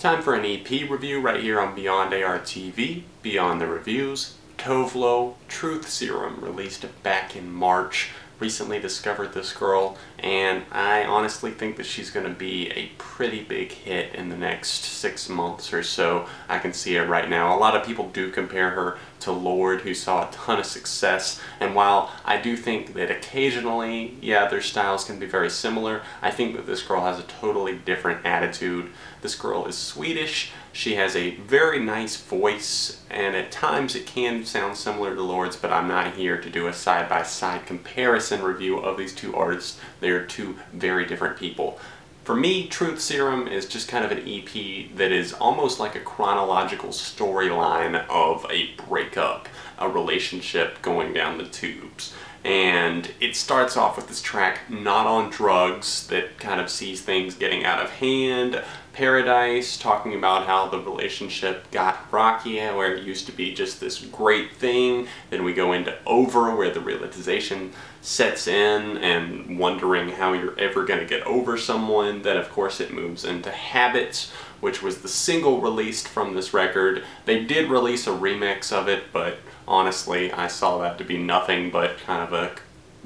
Time for an EP review right here on Beyond ARTV, Beyond the Reviews. Tove Lo, Truth Serum, released back in March. Recently discovered this girl, and I honestly think that she's going to be a pretty big hit in the next 6 months or so. I can see it right now. A lot of people do compare her to Lorde, who saw a ton of success, and while I do think that occasionally, yeah, their styles can be very similar, I think that this girl has a totally different attitude. This girl is Swedish. She has a very nice voice, and at times it can sound similar to Lorde's, but I'm not here to do a side-by-side comparison review of these two artists. They are two very different people. For me, Truth Serum is just kind of an EP that is almost like a chronological storyline of a breakup, a relationship going down the tubes. And it starts off with this track, Not on Drugs, that kind of sees things getting out of hand. Paradise, talking about how the relationship got rocky, where it used to be just this great thing. Then we go into Over, where the realization sets in and wondering how you're ever going to get over someone. Then of course it moves into Habits, which was the single released from this record. They did release a remix of it, but honestly I saw that to be nothing but kind of a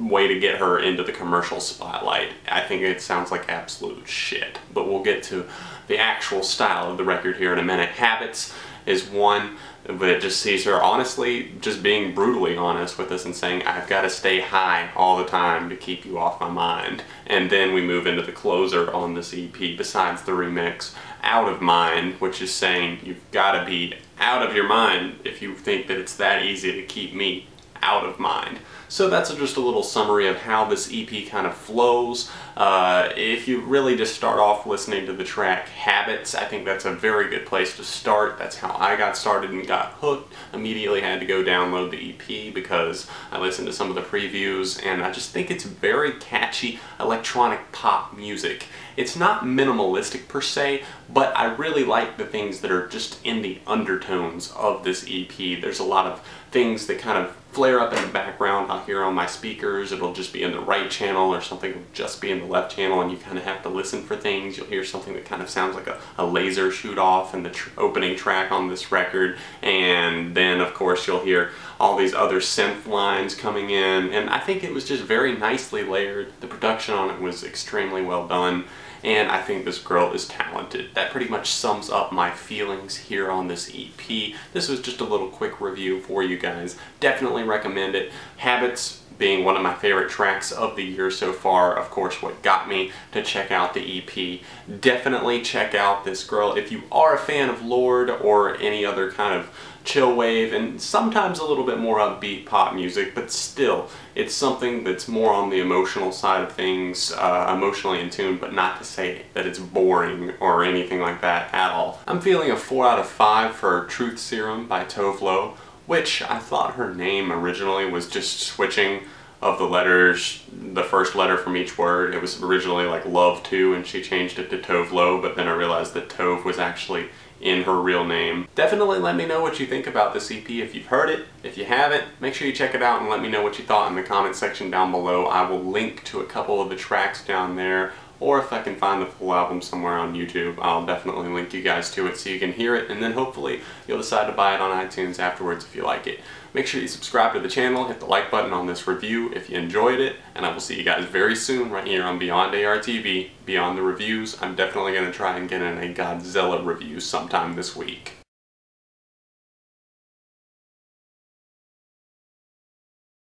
way to get her into the commercial spotlight. I think it sounds like absolute shit, but we'll get to the actual style of the record here in a minute. Habits is one that just sees her honestly just being brutally honest with us and saying, I've got to stay high all the time to keep you off my mind. And then we move into the closer on this EP, besides the remix, Out of Mind, which is saying you've got to be out of your mind if you think that it's that easy to keep me out of mind. So that's just a little summary of how this EP kind of flows. If you really just start off listening to the track Habits, I think that's a very good place to start. That's how I got started and got hooked. Immediately had to go download the EP because I listened to some of the previews, and I just think it's very catchy electronic pop music. It's not minimalistic per se, but I really like the things that are just in the undertones of this EP. There's a lot of things that kind of flare up in the background. I'll hear on my speakers, it'll just be in the right channel, or something will just be in the left channel, and you kind of have to listen for things. You'll hear something that kind of sounds like a laser shoot off in the opening track on this record, and then of course you'll hear all these other synth lines coming in, and I think it was just very nicely layered. The production on it was extremely well done, and I think this girl is talented. That pretty much sums up my feelings here on this EP. This was just a little quick review for you guys. Definitely recommend it. Habits being one of my favorite tracks of the year so far, of course what got me to check out the EP. Definitely check out this girl if you are a fan of Lorde or any other kind of chill wave and sometimes a little bit more upbeat pop music, but still it's something that's more on the emotional side of things, emotionally in tune, but not to say that it's boring or anything like that at all. I'm feeling a 4 out of 5 for Truth Serum by Tove Lo, which I thought her name originally was just switching of the letters, the first letter from each word. It was originally like Love To, and she changed it to Tove Lo, but then I realized that Tove was actually in her real name. Definitely let me know what you think about this EP if you've heard it. If you haven't, make sure you check it out and let me know what you thought in the comment section down below. I will link to a couple of the tracks down there, or if I can find the full album somewhere on YouTube, I'll definitely link you guys to it so you can hear it, and then hopefully you'll decide to buy it on iTunes afterwards if you like it. Make sure you subscribe to the channel, hit the like button on this review if you enjoyed it, and I will see you guys very soon right here on Beyond ARTV, Beyond the Reviews. I'm definitely going to try and get in a Godzilla review sometime this week.